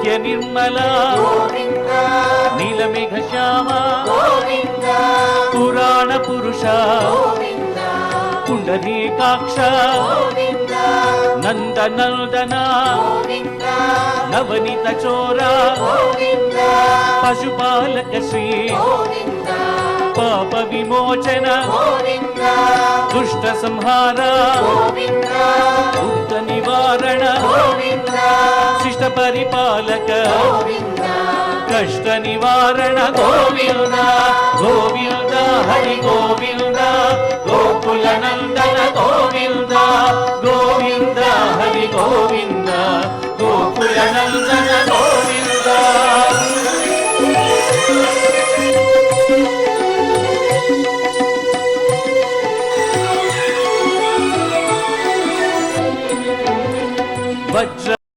నిత్య నిర్మల నీలమేఘ శ్యామ పురాణ పురుష పుండరీకాక్ష నందనందన నవనీత చోర పశుపాలక శ్రీ పాప విమోచన దుష్ట సంహార దుఃఖ నివారణ శిష్ట పరిపాలక కష్ట నివారణ గోవింద గోవింద హరి గోవింద గోకుల నందన గోవింద గోవింద హరి గోవింద